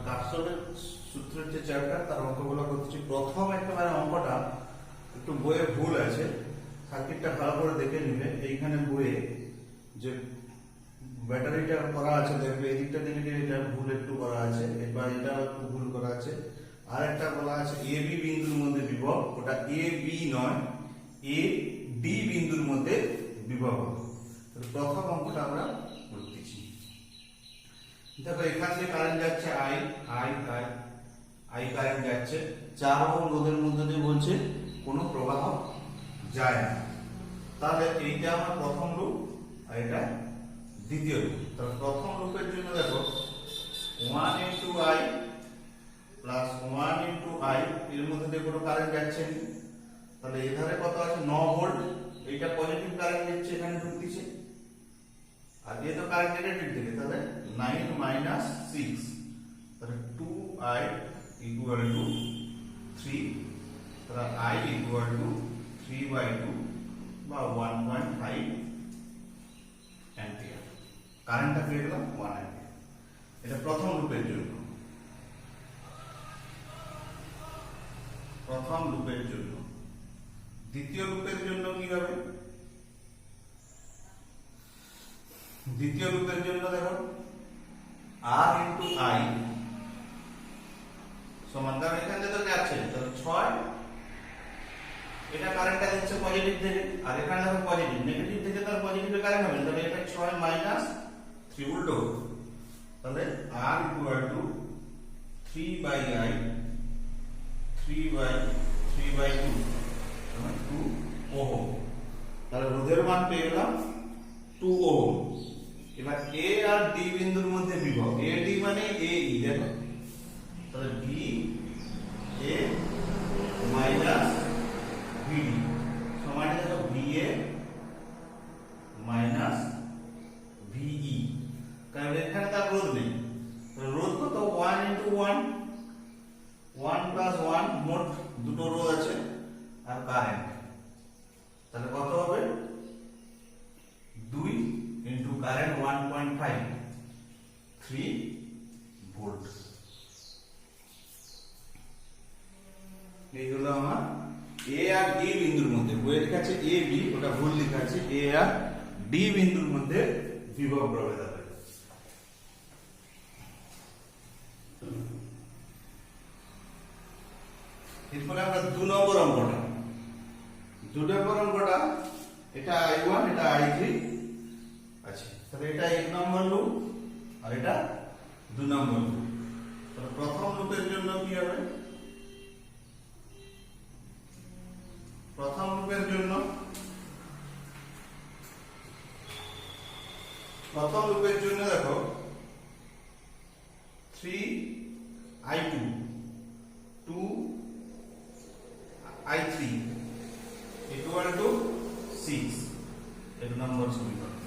কার্সরের সূত্রের যে চ্যাপ্টার তার অঙ্কগুলো করছি। প্রথম একেবারে অঙ্কটা একটু বইয়ে ভুল আছে, সার্কিটটা ভালো করে দেখে নিবে। এইখানে বইয়ে যে ব্যাটারিটা করা আছে দেখবে এদিকটা দিকে এটা ভুল একটু করা আছে, এবার এটা একটু ভুল করা আছে। আর একটা বলা আছে এ বি বিন্দুর মধ্যে বিভব, ওটা এ বি নয়, এ ডি বিন্দুর মধ্যে বিভব। প্রথম অঙ্কটা আমরা করতেছি। দেখো এখান থেকে কারেন্ট যাচ্ছে I I I I current যাচ্ছে 4 ওহম রোধের মধ্যে দিয়ে বলছে কোনো প্রবাহ যায় না। তাহলে এইটা আমার প্রথম লুপ আর এটা দ্বিতীয় লুপ। তাহলে প্রথম লুপের জন্য দেখো 1 into I plus 1 into I, এর মধ্যে দিয়ে কোনো কারেন্ট যাচ্ছে না। তাহলে এধারে কত আছে 9 ভোল্ট, এইটা পজিটিভ কারেন্ট যাচ্ছে এখানে ঢুকতেছে, আর ये तो কারেন্ট নেগেটিভ দিকে, তাহলে 9 মাইনাস 6, তাহলে 2i ইকুয়াল টু 3, তাহলে i ইকুয়াল টু 3/2 বা 1.5 অ্যাম্পিয়ার। কারেন্টটা পেয়ে গেলাম 1 অ্যাম্পিয়ার। এটা প্রথম লুপের জন্য। প্রথম লুপের জন্য। দ্বিতীয় লুপের জন্য কি হবে? দ্বিতীয় লুপের জন্য দেখো r ইনটু i সমান, কারণ এখানে তো যাচ্ছে তাহলে 6, এটা কারেন্টটা দিচ্ছে পজিটিভ থেকে, আর এখানে দেখো পজিটিভ, নেগেটিভ থেকে তার পজিটিভে কারেন্ট হবে, তাহলে এটা 6 মাইনাস 3 উল্টো, তাহলে r ইকুয়াল টু 3/i 3/2 মানে 2 ওহম। তাহলে রোধের মান পেয়ে গেলাম 2 ওহম। এবার এ আর ডি বিন্দুর মধ্যে বিভব, এ ডি মানে এ ই, দেখো তাহলে বি এ মাইনাস বিডি সমান দেখো বি এ মাইনাস ভিই, কারণ এখানে তার রোধ নেই। রোধ কত 1 ইনটু 1, 1 প্লাস 1, মোট দুটো রোধ আছে আর কারেন্ট, তাহলে কত হবে 2 ইনটু কারেন্ট 1.5, 3 ভোল্ট। এই হলো আমার এ আর ডি বিন্দুর মধ্যে, বইয়ের কাছে এ বি, ওটা ভুল লেখা আছে, এ আর ডি বিন্দুর মধ্যে বিভব প্রভেদ হবে। এরপরে আমরা 2 নম্বর অঙ্কটা, 2 নম্বর অঙ্কটা এটা i1 এটা i3 আছে, তাহলে এটা 1 নম্বর লুপ আর এটা 2 নম্বর লুপ। তাহলে প্রথম লুপের জন্য কি হবে? প্রথম লুপের জন্য দেখো 3i2 2i3 ইকুয়াল টু 6, 1 নম্বর সমীকরণ।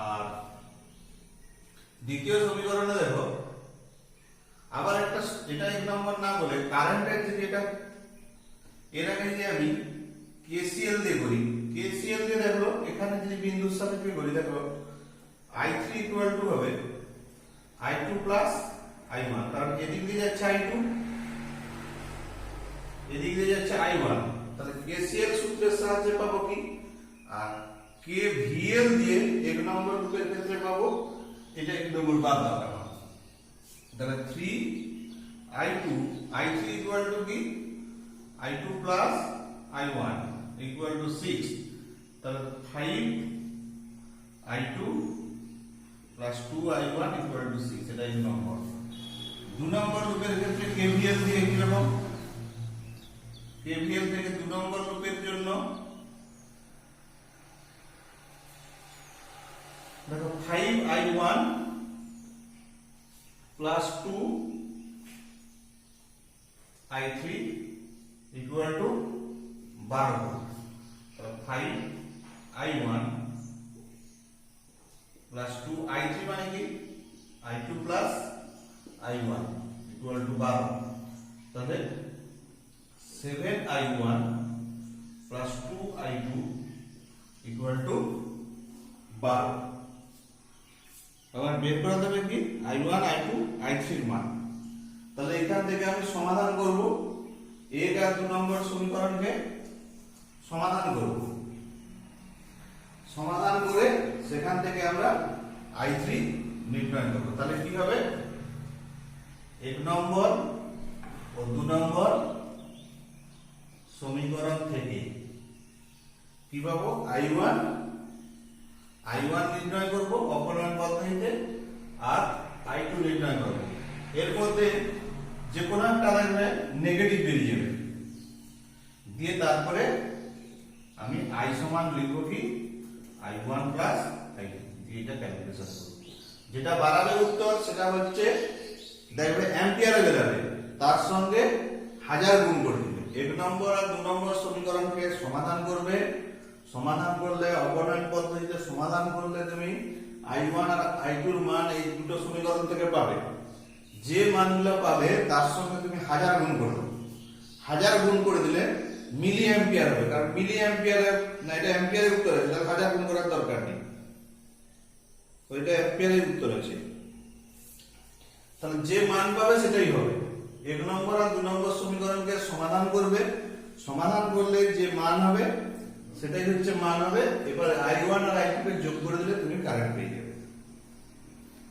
আর দ্বিতীয় সমীকরণে দেখো আবার একটা, এটা 1 নম্বর না বলে কারেন্টের যদি এটা এর আগে যদি আমি কেসিএল দিয়ে করি, কেসিএল দিয়ে দেখো এখানে যদি বিন্দুর সাপেক্ষে করি, দেখো i3 ইকুয়াল টু হবে i2 প্লাস i1, কারণ এদিক দিয়ে যাচ্ছে i2, এদিক দিয়ে যাচ্ছে i1, তাহলে কেসিএল সূত্রের সাহায্যে পাবো কি, আর কেভিএল দিয়ে 1 নম্বর লুপের ক্ষেত্রে পাবো, এটা 1 নম্বর বাদ দাও। তাহলে 3i2 i3 ইকুয়াল টু কি i2 plus i1 equal to 6, তাহলে 5i2 plus 2i1 equal to 6, এটা 1 নম্বর। 2 নম্বর লুপের ক্ষেত্রে কেভিএল দিয়ে কি রকম, কেভিএল থেকে 2 নম্বর লুপের জন্য দেখো 5i1 plus 2i3 equal to 12, 5i1 plus 2i3 মানে কি i2 plus i1 equal to 12, তাহলে 7i1 plus 2i2 equal to 12। আবার বের করা যাবে কি I1 I2 I3 এর মান। তাহলে এখান থেকে আমি সমাধান করব, 1 আর 2 নম্বর সমীকরণকে সমাধান করব। সমাধান করে সেখান থেকে আমরা I3 নির্ণয় করব। তাহলে কি হবে, 1 নম্বর ও 2 নম্বর সমীকরণ থেকে কি পাবো, I1 নির্ণয় করব অপনয়ন পদ্ধতিতে, আর I2 নির্ণয় করব। এর মধ্যে যে কোনো একটা নেগেটিভ বেরিয়ে যাবে, দিয়ে তারপরে আমি I সমান লিখব কি I1 প্লাস I2, এটা ক্যালকুলেশন করব। যেটা বাড়াবে উত্তর সেটা হচ্ছে দেখবে অ্যাম্পিয়ারে বেরাবে, তার সঙ্গে 1000 গুণ করে দিবে। 1 নম্বর আর 2 নম্বর সমীকরণকে সমাধান করবে, সমাধান করলে অপনয়ন পদ্ধতিতে সমাধান করলে তুমি I1 আর I2 এর মান এই দুটো সমীকরণ থেকে পাবে। যে মানগুলো পাবে তার সঙ্গে তুমি 1000 গুণ করবে। 1000 গুণ করে দিলে মিলি অ্যাম্পিয়ার হবে, কারণ মিলি অ্যাম্পিয়ারে না, এটা অ্যাম্পিয়ারের উত্তর আছে, তাহলে 1000 গুণ করার দরকার নেই, ওইটা অ্যাম্পিয়ারের উত্তর আছে। তাহলে যে মান পাবে সেটাই হবে। 1 নম্বর আর 2 নম্বর সমীকরণকে সমাধান করবে, সমাধান করলে যে মান হবে সেটাই হচ্ছে মান হবে। এবার I1 আর I2 কে যোগ করে দিলে তুমি কারেন্ট পেয়ে যাবে।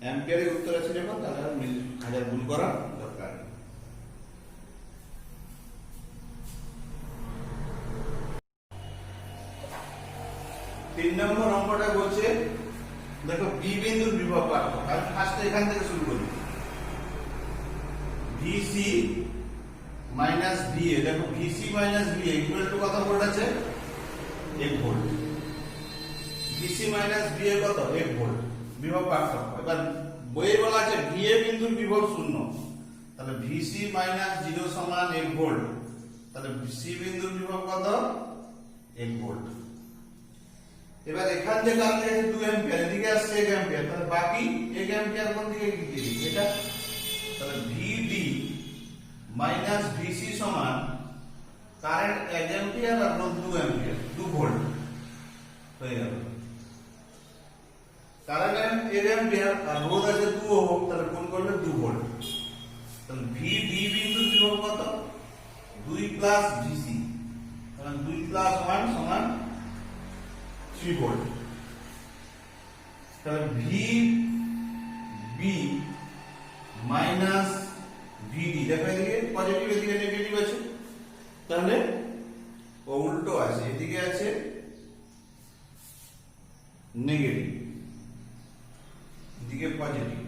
অ্যাম্পিয়ারের উত্তর আছে যখন, তাহলে 1000 গুণ করা দরকার নেই। তিন নম্বর অঙ্কটা বলছে দেখো বি বিন্দুর বিভব পার্থক্য। আমি ফার্স্টে এখান থেকে শুরু করি, VC মাইনাস VA। দেখো VC minus VA equal to কত ভোল্ট আছে, 1 ভোল্ট। VC মাইনাস VA কত, 1 ভোল্ট, বিভব পার্থক্য। এবার বইয়ে বলা আছে VA বিন্দুর বিভব 0, তাহলে VC মাইনাস 0 সমান 1 ভোল্ট, তাহলে C বিন্দুর বিভব কত, 1 ভোল্ট। এবার এখান থেকে আমি দেখি 2 অ্যাম্পিয়ার, এদিকে আসছে 1 অ্যাম্পিয়ার, তাহলে বাকি 1 অ্যাম্পিয়ার কোন দিকে গিয়ে দিই এটা, তাহলে VD মাইনাস VC সমান কারেন্ট 1 অ্যাম্পিয়ার আর রোধ 2 অ্যাম্পিয়ার, 2 ভোল্ট হয়ে গেল। কারেন্ট 1 অ্যাম্পিয়ার আর রোধ আছে 2 ওহম, তাহলে কোন করলে 2 ভোল্ট। তাহলে VD বিন্দুর বিভব কত, 2 প্লাস VC, তাহলে 2 প্লাস 1 সমান 3 ভোল্ট। তাহলে VB মাইনাস VD, দেখো এদিকে পজিটিভ এদিকে নেগেটিভ আছে, তাহলে ও উল্টো আছে, এদিকে আছে নেগেটিভ, এদিকে পজিটিভ।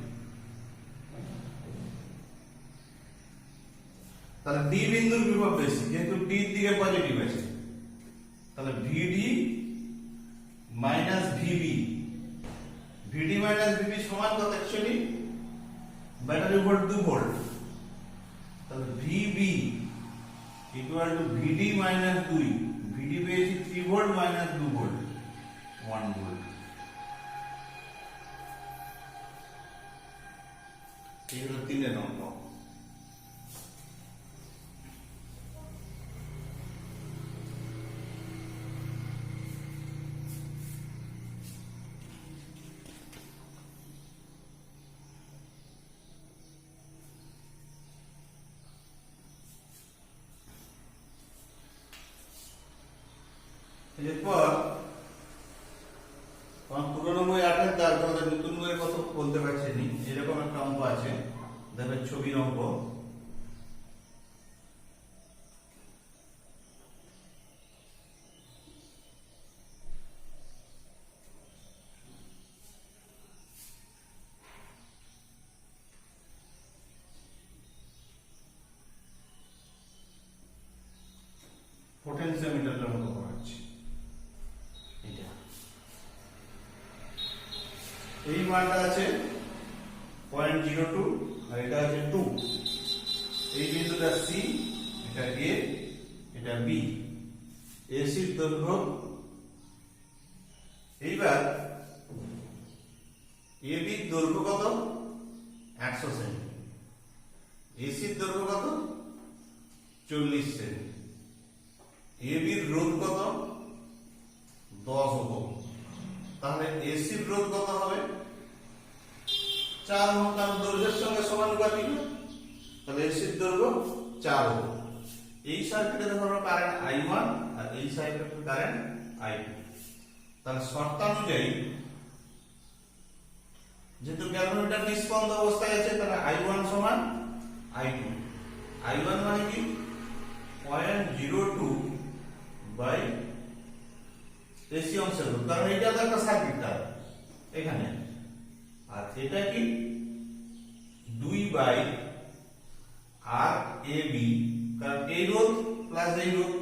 তাহলে D বিন্দুর বিভব বেশি, যেহেতু D এর দিকে পজিটিভ আছে, তাহলে VD minus VB, VD minus VB সমান কত, অ্যাকচুয়ালি ব্যাটারি ভোল্ট 2 ভোল্ট, তাহলে VB equal to VD minus 2, VD পেয়েছি 3 ভোল্ট মাইনাস 2 ভোল্ট, 1 ভোল্ট। এই হলো 3 নম্বর। এরপর পুরোনো বই 8 তার তোমাদের নতুন বইয়ের কথা বলতে পারছি নি, এরকম একটা অঙ্ক আছে, দেখবে ছবির অঙ্ক। পোটেনশিওমিটারের অঙ্ক করাচ্ছি। এই মানটা আছে 0.02 আর এটা আছে 2, এই বিন্দুটা C, এটা A, এটা B, AC এর দৈর্ঘ্য। এইবার AB এর দৈর্ঘ্য কত, 100 সেমি, AC এর দৈর্ঘ্য কত, 40 সেমি, AB এর রোধ কত, 10 ওহম। তাহলে AC এর রোধ কত হবে, 4 ওহম, কারণ দৈর্ঘ্যের সঙ্গে সমানুপাতিক, তাহলে এসির দৈর্ঘ্য 4 ওহম। এই সার্কিটে ধরো কারেন্ট I1 আর এই সার্কিটে কারেন্ট I2। তাহলে শর্তানুযায়ী যেহেতু ক্যালকুলেটর নিষ্পন্দ অবস্থায় আছে, তাহলে I1 সমান I2। I1 মানে কি 0.02 বাই এসি অংশের রোধ, কারণ এটা তো একটা সার্কিট তার এখানে, আর এটা কি 2 বাই আর এ বি, কারণ এই রোধ প্লাস এই রোধ,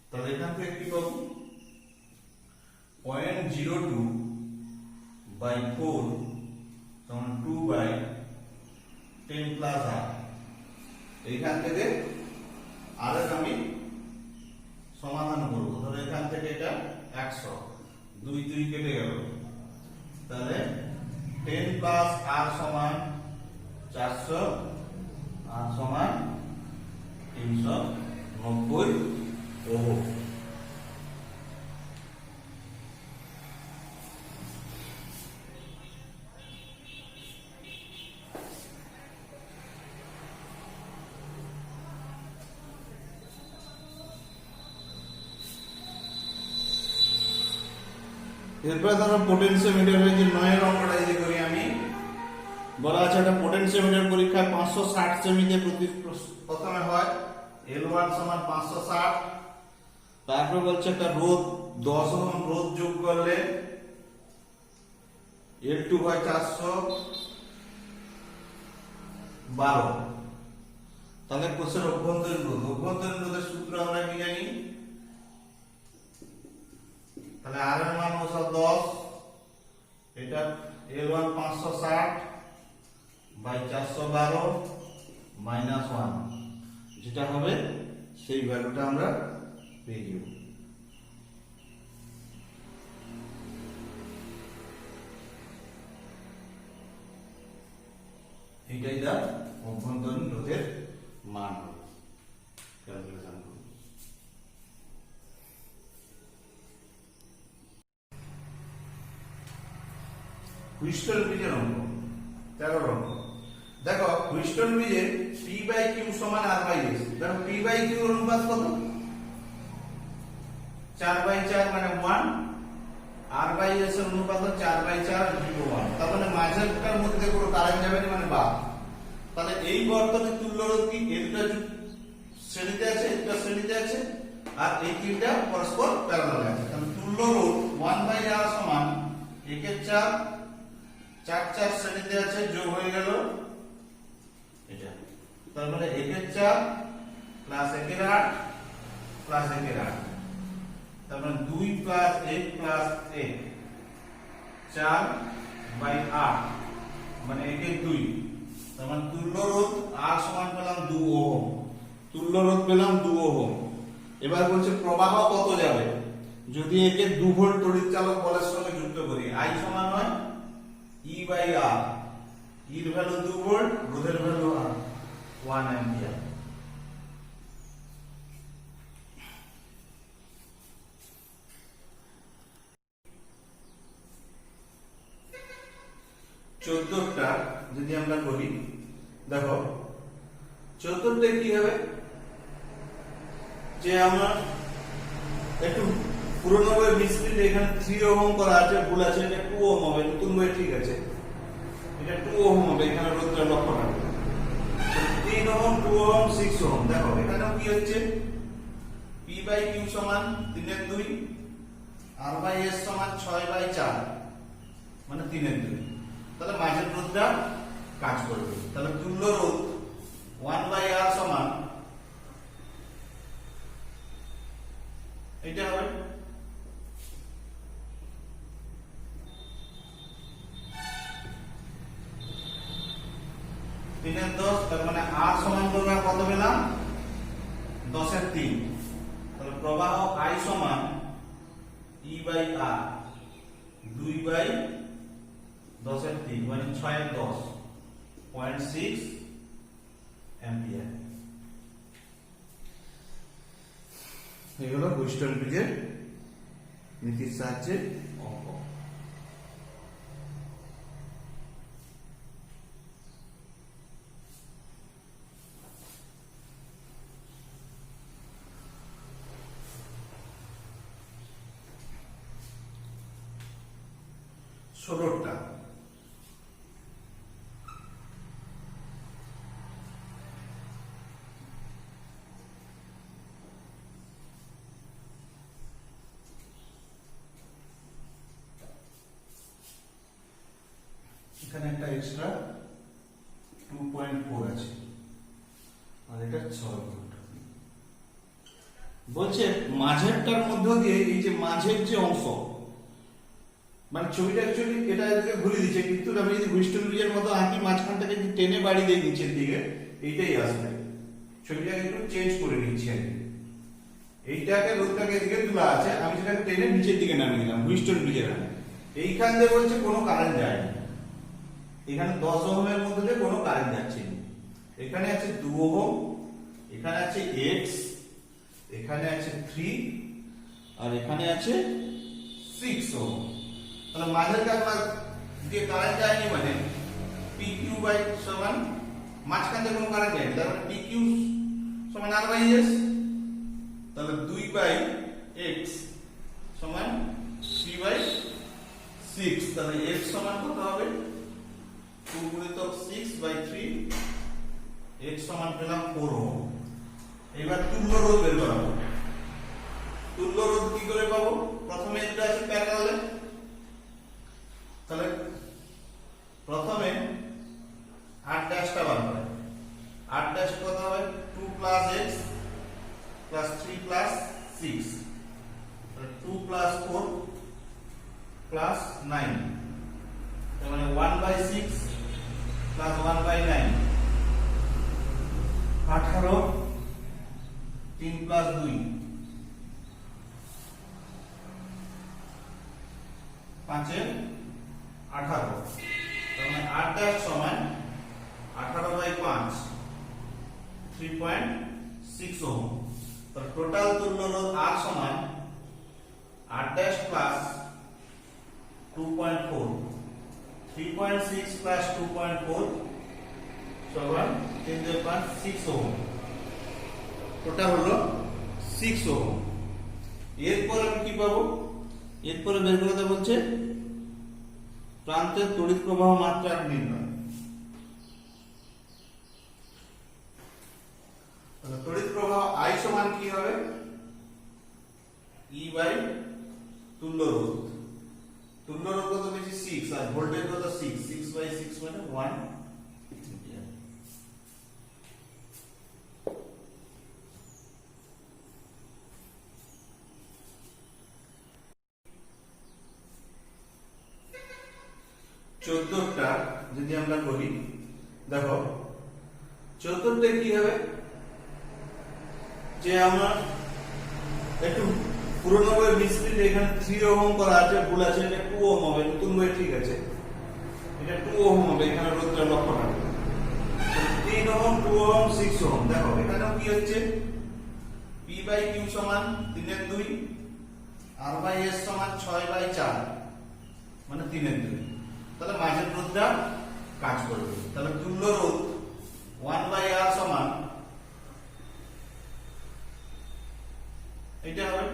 তাহলে এখান থেকে কি পাবো 0.02 বাই 4 সমান 2 বাই 10 প্লাস আর। এইখান থেকে আর আমি সমাধান করব, তাহলে এখান থেকে এটা 100, 2 2 কেটে গেল, তাহলে 10 প্লাস আর সমান 400, আর সমান 390 ওহম। এরপরে ধরো পোটেনশিওমিটারের যে 9 অঙ্কটা যদি করি আমি, বলা আছে একটা পোটেনশিওমিটার পরীক্ষায় 560 সেমিতে প্রথমে হয় L1 সমান 560, তারপর বলছে একটা রোধ 10 ওহম রোধ যোগ করলে L2 হয় 412। তাহলে কোষের অভ্যন্তরীণ রোধের সূত্র আমরা কি জানি, তাহলে আর এর মান হচ্ছে 10, এটা L1 560 বাই 412 মাইনাস 1, যেটা হবে সেই ভ্যালুটা আমরা পেয়ে যাব। এটাই তার অভ্যন্তরীণ রোধের মান ক্যালকুলেশন করব। হুইস্টন ব্রিজের অঙ্ক 13 অঙ্ক। দেখো হুইস্টন ব্রিজে P বাই কিউ সমান R বাই S। দেখো P বাই কিউ অনুপাত কত, 4 বাই 4 মানে 1, R বাই S এর অনুপাত 4 বাই 4 1, তার মানে মাঝেরটার মধ্যে কোনো কারেন্ট যাবে না, মানে বাদ। তাহলে এই বর্তনীর তুল্য রোধ কি, এই দুটো শ্রেণীতে আছে, এটা শ্রেণীতে আছে, আর এই তিনটা পরস্পর প্যারালাল আছে। তাহলে তুল্য রোধ 1 বাই R সমান 1 এর 4, 4 4 শ্রেণীতে আছে, যোগ হয়ে গেল এটা, তার মানে 1 এর 4 প্লাস 1 এর 8 প্লাস 1 এর 8, তার মানে 2 প্লাস 1 প্লাস 1 4 বাই 8 মানে 1 এর 2, তার মানে তুল্য রোধ R সমান পেলাম 2 ওহম, তুল্য রোধ পেলাম 2 ওহম। এবার বলছে প্রবাহ কত যাবে যদি একে 2 ভোল্ট তড়িৎ চালক বলের সঙ্গে যুক্ত করি। I সমান হয় E বাই R, এর ভ্যালু 2 ভোল্ট, রোধের ভ্যালু 1 অ্যাম্পিয়ার। চতুর্থটা যদি আমরা করি, দেখো চতুর্থে কি হবে, যে আমরা একটু পুরোনো বই মিস্ত্রি এখানে 3 ওহম করা আছে, ভুল আছে, এটা 2 ওহম হবে, নতুন বই ঠিক আছে, এটা 2 ওহম হবে, এখানে রোধটা লক্ষ্য রাখবে 3 ওহম 2 ওহম 6 ওহম। দেখো এখানেও কি হচ্ছে, P বাই Q সমান 3 এর 2, R বাই S সমান 6 বাই 4 মানে 3 এর 2, তাহলে মাঝের রোধটা কাজ করবে। তাহলে তুল্য রোধ 1 বাই R সমান এটা হবে 3 এর 10, তার মানে R সমান করবে কত পেলাম 10 এর 3, তাহলে প্রবাহ I সমান E বাই R 2 বাই 10 এর 3 মানে 6 এর 10 0.6 অ্যাম্পিয়ার। এগুলো হুইস্টন ব্রিজের নীতির সাহায্যে অঙ্ক। 16টা। এখানে একটা এক্সট্রা 2.4 আছে আর এটা 6 ঘন্টা। বলছে মাঝেরটার মধ্য দিয়ে এই যে মাঝের যে অংশ, মানে ছবিটা অ্যাকচুয়ালি এটা এদিকে ঘুরে দিচ্ছে, কিন্তু আমি যদি হুইস্টন ব্রিজের মতো আঁকি মাঝখানটাকে যদি টেনে বাড়ি দিয়ে নিচের দিকে এইটাই আসবে। ছবিটাকে একটু চেঞ্জ করে নিচ্ছি আর কি। এইটাকে রোদটাকে এদিকে তোলা আছে, আমি সেটাকে টেনে নিচের দিকে নামিয়ে দিলাম হুইস্টন ব্রিজের আগে। এইখান দিয়ে বলছে কোনো কারেন্ট যায়নি, এখানে 10 ওহমের মধ্যে দিয়ে কোনো কারেন্ট যাচ্ছে না। এখানে আছে 2 ওহম, এখানে আছে x, এখানে আছে 3 আর এখানে আছে 6 ওহম। তাহলে মাঝের কারণ যে কারেন্ট যায়নি মানে PQ বাই সমান মাঝখানে কোনো কারেন্ট যায়নি, তার মানে PQ সমান R বাই S। তাহলে 2 বাই x সমান 3 বাই 6। তাহলে x সমান কত হবে? 2 গুণিতক 6 বাই 3, x সমান পেলাম 4 ওহম। এবার তুল্য রোধ বের করাবো। তুল্য রোধ কি করে পাবো? প্রথমে এটা আছে প্যারালালে, তাহলে প্রথমে R ড্যাশটা বার করে। R ড্যাশ কত হবে? 2 প্লাস x প্লাস 3 প্লাস 6, তাহলে 2 প্লাস 4 প্লাস 9, তার মানে 1 বাই 6 প্লাস 1 বাই 9, 18, 3 প্লাস 2, 5 এ 18, তার মানে R ড্যাশ সমান 18 বাই 5 3.6 ওহম। তো টোটাল তুল্য রোধ R সমান R ড্যাশ প্লাস 2.4, 3.6 প্লাস 2.4 সমান 3.6 ওহম। টোটাল হলো 6 ওহম। এরপর আমি কি পাবো? এরপরে বের করতে বলছে প্রান্তের তড়িৎ প্রবাহ মাত্রা নির্ণয়। তাহলে তড়িৎ প্রবাহ I সমান কি হবে? E বাই তুল্য রোধ। তুল্য রোধ কত বেশি? 6 আর ভোল্টেজ কত? 6, 6 বাই 6 মানে 1 অ্যাম্পিয়ার। চতুর্থটা যদি আমরা করি, দেখো চতুর্থে কি হবে যে আমরা একটু পুরোনো বইয়ের মিস্ত্রি এখানে 3 ওহম করা আছে, ভুল আছে, এটা 2 ওহম হবে। নতুন বই ঠিক আছে, এটা 2 ওহম হবে। এখানে রোধটা লক্ষ্য রাখবে 3 ওহম, 2 ওহম, 6 ওহম। দেখো এখানেও কি হচ্ছে? P বাই Q সমান 3 এর 2, R বাই S সমান 6 বাই 4 মানে 3 এর 2। তাহলে মাঝের রোধটা কাজ করবে। তাহলে তুল্য রোধ 1 বাই R সমান এটা হবে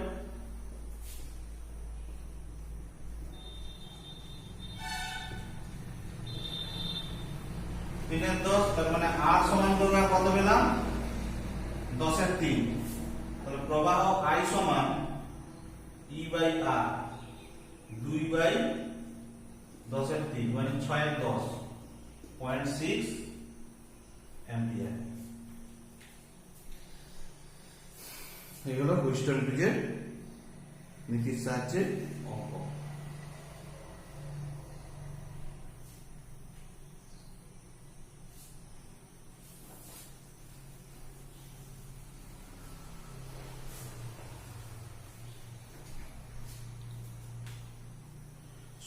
3 এর 10, তার মানে R সমান আমরা কত পেলাম? 10 এর 3। তাহলে প্রবাহ I সমান E বাই R 2 বাই 10 এর 3 মানে 6 এর 10, 0.6 অ্যাম্পিয়ার। এগুলো হুইস্টন ব্রিজের নীতির সাহায্যে অঙ্ক।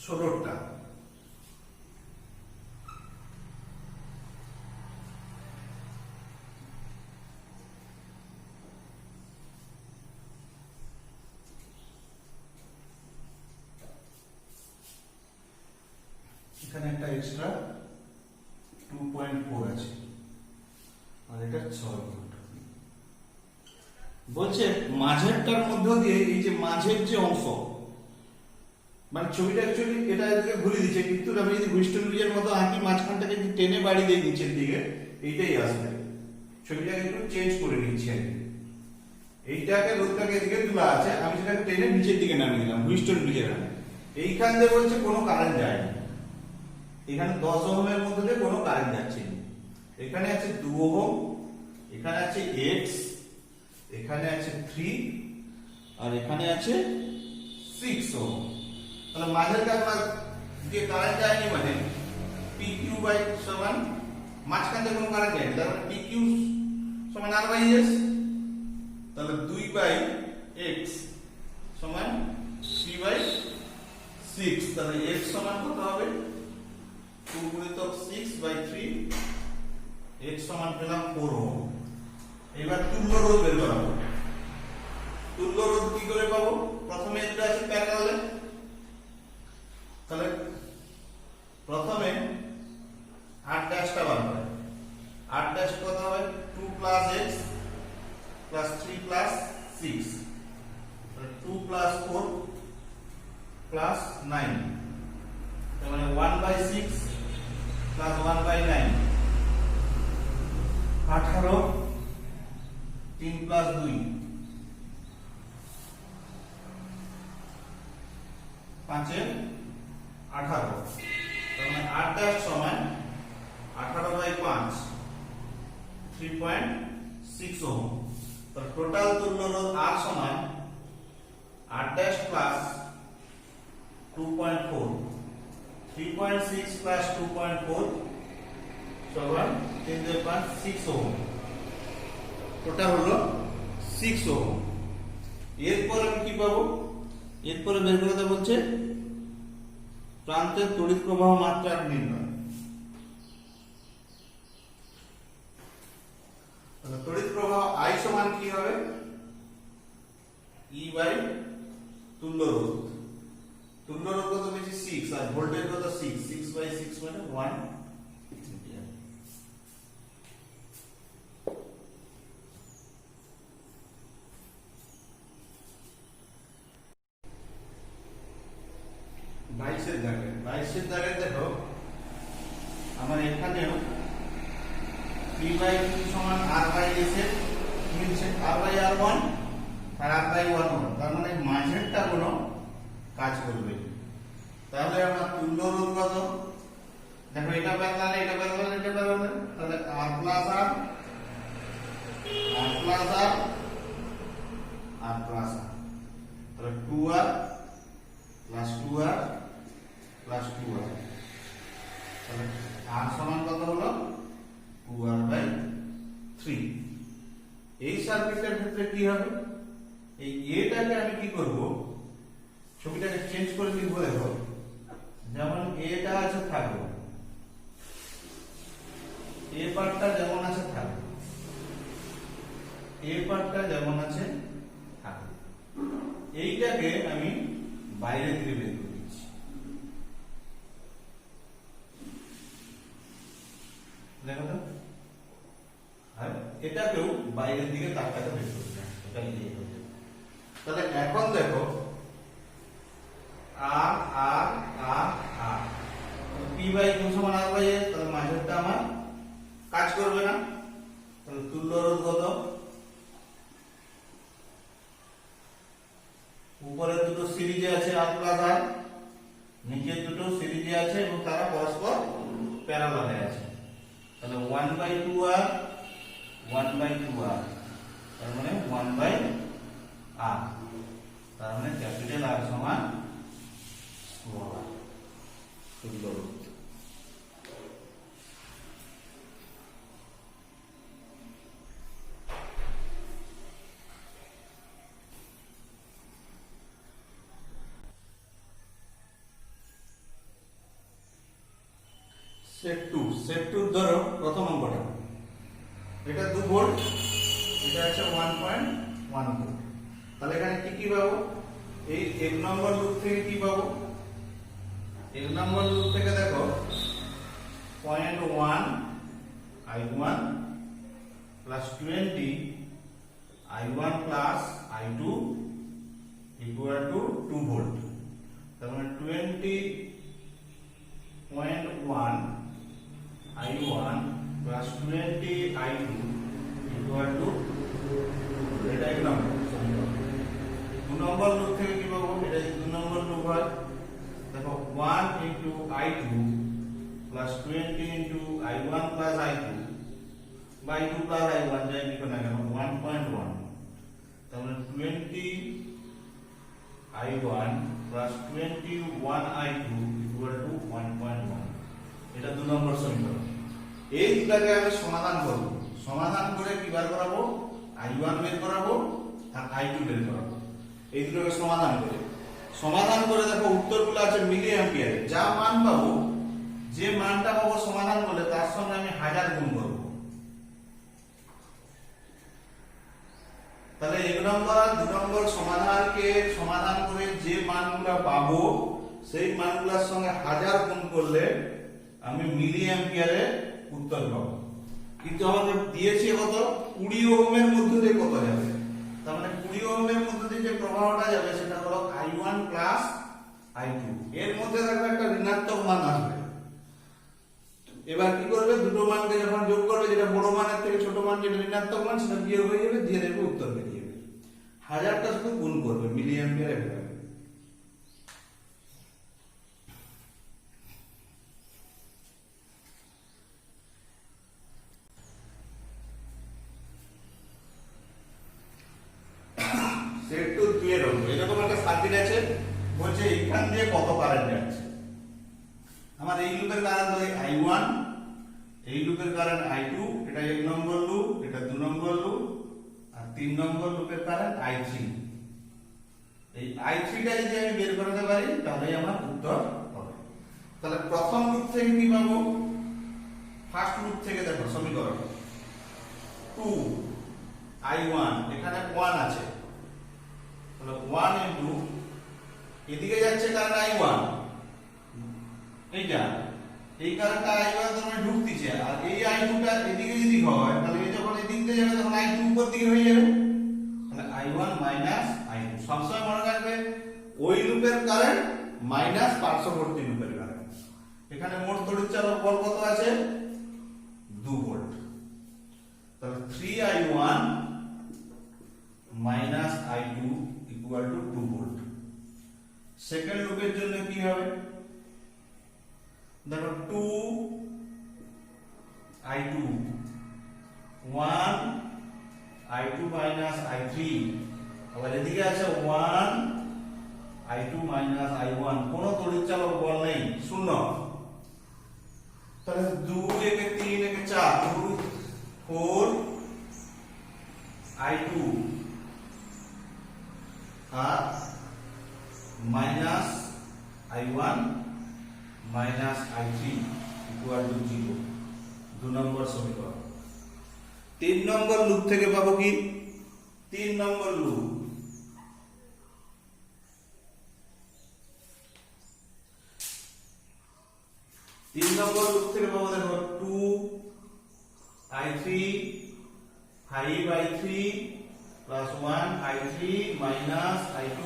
16টা। এখানে একটা এক্সট্রা 2.4 আছে আর এটা 6 ঘন্টা। বলছে মাঝেরটার মধ্য দিয়ে এই যে মাঝের যে অংশ, মানে ছবিটা অ্যাকচুয়ালি এটা এদিকে ঘুরে দিচ্ছে, কিন্তু আমি যদি হুইস্টন ব্রিজের মতো আঁকি মাঝখানটাকে যদি টেনে বাড়ি দিয়ে নিচের দিকে, এইটাই আসবে। ছবিটাকে একটু চেঞ্জ করে নিচ্ছি আর কি। এইটাকে রোদটাকে এদিকে তোলা আছে, আমি সেটাকে টেনে নিচের দিকে নামিয়ে দিলাম হুইস্টন ব্রিজের আগে। এইখান দিয়ে বলছে কোনো কারেন্ট যায় না, এখানে 10 ওহমের মধ্যে দিয়ে কোনো কারেন্ট যাচ্ছে না। এখানে আছে 2 ওহম, এখানে আছে x, এখানে আছে 3, আর এখানে আছে 6 ওহম। তাহলে মাঝের কারণে যে কারেন্ট যায়নি মানে PQ বাই সমান মাঝখানে কোনো কারেন্ট যায়নি, তার মানে PQ সমান R বাই S। তাহলে 2 বাই x সমান 3 বাই 6। তাহলে x সমান কত হবে? 2 গুণিতক 6 বাই 3, x সমান পেলাম 4 ওহম। এবার তুল্য রোধ বের করাবো। তুল্য রোধ কি করে পাবো? প্রথমে এটা আছে প্যারালালে, তাহলে প্রথমে r ড্যাশটা বার করে। r ড্যাশ কত হবে? 2 প্লাস x প্লাস 3 প্লাস 6, তাহলে 2 প্লাস 4 প্লাস 9, তার মানে 1 বাই 6 প্লাস 1 বাই 9, 18, 3 প্লাস 2, 5 এ 18, তার মানে r ড্যাশ সমান 18 বাই 5, 3.6 ওহম। তো টোটাল তুল্য রোধ R সমান r ড্যাশ প্লাস 2.4, 3.6 প্লাস 2.4 সমান 3.6 ওহম। টোটাল হলো 6 ওহম। এরপর আমি কি পাবো? এরপরে বের করতে বলছে প্রান্তের তড়িৎ প্রবাহ মাত্রা নির্ণয়। তাহলে তড়িৎ প্রবাহ I সমান কি হবে? E বাই তুল্য রোধ। তুল্য রোধ কত পেয়েছি? 6, আর ভোল্টেজ কত? 6, 6 বাই 6 মানে 1 অ্যাম্পিয়ার। বাইশের দাগে দেখো আমার এখানেও 3 বাই 2 সমান r বাই s এর মিলছে, r বাই r1 আর r বাই 1, তার মানে মাঝেরটা কোনো কাজ করবে। তাহলে আমরা তুল্য রোধ কত? দেখো এটা প্যারালাল, এটা প্যারালাল, এটা প্যারালাল, তাহলে r plus r, r plus r, r plus r, তাহলে 2r plus 2r plus 2r, তাহলে r সমান কত হলো? 2r by 3। এই সার্কিটের ক্ষেত্রে কি হবে? এই এটাকে আমি কি করব? ছবিটাকে চেঞ্জ করে লিখবো। দেখো যেমন এটা আছে থাকবে, এ পার্টটা যেমন আছে থাকবে, এ পার্টটা যেমন আছে থাকবে। এইটাকে আমি বাইরে দিকে বের করে দিচ্ছি। দেখো তো, আর এটাকেও বাইরের দিকে তাকাতে বের করে দিলাম। এটা এই হচ্ছে। তাহলে এখন দেখো r r r r, p by 2 সমান r বাই s, তাহলে মাঝেরটা আমার কাজ করবে না। তাহলে তুল্য রোধ কত? উপরে দুটো সিরিজে আছে r প্লাস r, নিচে দুটো সিরিজে আছে এবং তারা পরস্পর প্যারালালে আছে। তাহলে 1 বাই 2r, 1 বাই 2r, তার মানে 1 বাই r, তার মানে ক্যাপিটাল R সমান স্মল r। তুল্য রোধ। সেট 2 ধরো প্রথম অঙ্কটা, এটা 2 ভোল্ট, এটা আছে 1.1 ভোল্ট। তাহলে এখানে কি কি পাবো? এই 1 নম্বর লুপ থেকে কি পাবো? 1 নম্বর লুপ থেকে দেখো 0.1 I1 plus 20 I1 plus I2 equal to 2 volt. তার মানে 20.1 I1 plus 20 I2 equal to, এটা এক নম্বর সমীকরণ। 2 নম্বর লুপ থেকে কি পাবো, এটা যদি 2 নম্বর লুপ হয়, দেখো 1 into I2 plus 20 into I1 plus I2 বা I2 প্লাস I1 যাই লিখো না কেন, 1.1, তার মানে 20 I1 plus 21 I2 equal to 1.1। এটা 2 নম্বর সমীকরণ। এই দুটাকে আমি সমাধান করব, সমাধান করে কি বার করাবো, I1 বের করাবো আর I2 বের করাবো। এই দুটোকে সমাধান করে দেখো উত্তরগুলো আছে মিলি অ্যাম্পিয়ারে। যা মান পাবো, যে মানটা পাবো সমাধান করলে তার সঙ্গে আমি 1000 গুণ করব। তাহলে 1 নম্বর 2 নম্বর সমাধানকে সমাধান করে যে মানগুলো পাবো সেই মানগুলোর সঙ্গে 1000 গুণ করলে আমি মিলি অ্যাম্পিয়ারে উত্তর পাবো। কিন্তু আমাদের দিয়েছে কত, 20 ওহমের মধ্যে দিয়ে কত যাবে, তার মানে 20 ওহমের মধ্যে দিয়ে যে প্রবাহটা যাবে সেটা হলো I1 প্লাস I2। এর মধ্যে দেখো একটা ঋণাত্মক মান আসবে। এবার কি করবে, দুটো মানকে যখন যোগ করবে, যেটা বড় মানের থেকে ছোট মান যেটা ঋণাত্মক মান সেটা বিয়োগ হয়ে যাবে, দিয়ে দেবে উত্তর বেরিয়ে যাবে। 1000টা শুধু গুণ করবে, মিলি অ্যাম্পিয়ারে হয়ে যাবে। সেট টু 2 এর অঙ্ক। এরকম একটা সার্কিট আছে, বলছে এখান দিয়ে কত কারেন্ট যাচ্ছে। আমার এই লুপের কারেন্ট হয় I1, এই লুপের কারেন্ট I2, এটা 1 নম্বর লুপ, এটা 2 নম্বর লুপ, আর 3 নম্বর লুপের কারেন্ট I3। এই I3টা যদি আমি বের করতে পারি তাহলে আমার উত্তর হবে। তাহলে প্রথম লুপ থেকে কি পাবো, ফার্স্ট লুপ থেকে দেখো সমীকরণ 2 I1, এখানে 1 আছে, তাহলে 1 ইনটু এদিকে যাচ্ছে কারেন্ট I1, এইটা এই কারেন্টটা I1 তোমার ঢুকতিছে, আর এই I2টা এদিকে যদি হয় তাহলে এই যখন এদিক দিয়ে যাবে তখন I2 উপর দিকে হয়ে যাবে, তাহলে I1 মাইনাস I2। সবসময় মনে রাখবে ওই লুপের কারেন্ট মাইনাস পার্শ্ববর্তী লুপের কারেন্ট। এখানে মোট তড়িৎচালক বল কত আছে, 2 ভোল্ট, তাহলে 3I1 minus I2 equal to 2 volt. Second লুপের জন্য কি হবে, দেখো 2 I2 1 I2 মাইনাস I3, আবার এদিকে আছে 1 I2 মাইনাস I1, কোনো তড়িৎচালক বল নেই, শূন্য। তাহলে 2 একে 3 একে 4, 2 4 I2 আর minus I1 minus I3 equal to 0। 2 নম্বর সমীকরণ। 3 নম্বর লুপ থেকে পাবো কি, 3 নম্বর লুপ, থেকে পাবো দেখো 2 I3 5 I3 plus 1 I3 minus I2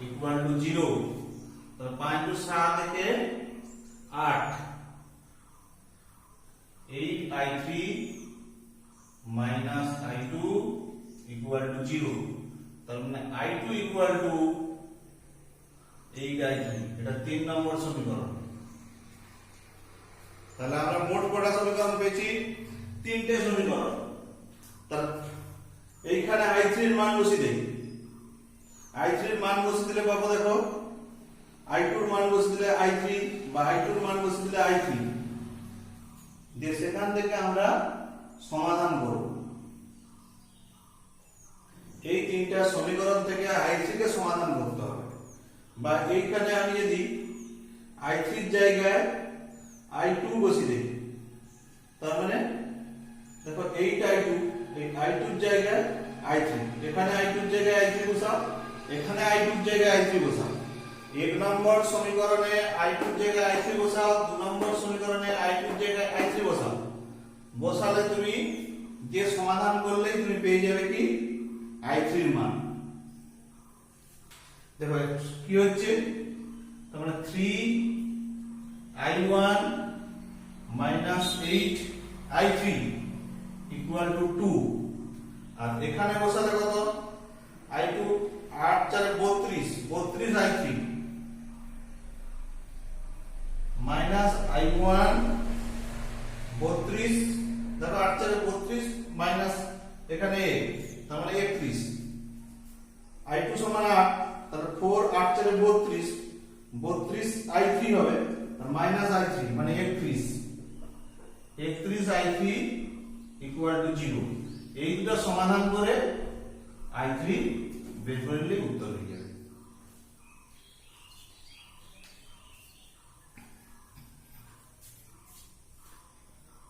equal to 0। তো 5 টু 7 থেকে 8, 8 I3 minus I2 equal to 0। তার মানে I2 ইকুয়াল টু 8 I3। এটা 3 নম্বর সমীকরণ। তাহলে আমরা মোট কটা সমীকরণ পেয়েছি, 3টে সমীকরণ। তাহলে এইখানে I3 এর মান বসিয়ে দেই, I3 এর মান বসিয়ে দিলে পাবো দেখো I2 এর মান বসিয়ে দিলে I3 বা I2 এর মান বসিয়ে দিলে I3, দিয়ে সেখান থেকে আমরা সমাধান করব। এই তিনটা সমীকরণ থেকে I3 কে সমাধান করতে হবে, বা এইখানে আমি যদি I3 এর জায়গায় I2 বসিয়ে দেই, তার মানে দেখো 8I2, এই I2 এর জায়গায় I3, এখানে I2 এর জায়গায় I3 বসাও, এখানে I2 এর জায়গায় I3 বসাও। 1 নম্বর সমীকরণে I2 এর জায়গায় I3 বসাও, 2 নম্বর সমীকরণে I2 এর জায়গায় I3 বসাও। বসালে তুমি যে সমাধান করলেই তুমি পেয়ে যাবে কি I3 এর মান। দেখো কি হচ্ছে, তার মানে 3i1 minus 8i3 equal to 2, আর এখানে বসালে কত, i2 8 4 32 32i3 minus i1 32, দেখো 8 4 32 minus এখানে তার মানে 31, i2 সমান 8, তাহলে 4 8 4 32 32i3 হবে আর মাইনাস i3 মানে 31 i3 ইকুয়াল টু 0। এই দুটো সমাধান করে i3 বের করে নিলে উত্তর।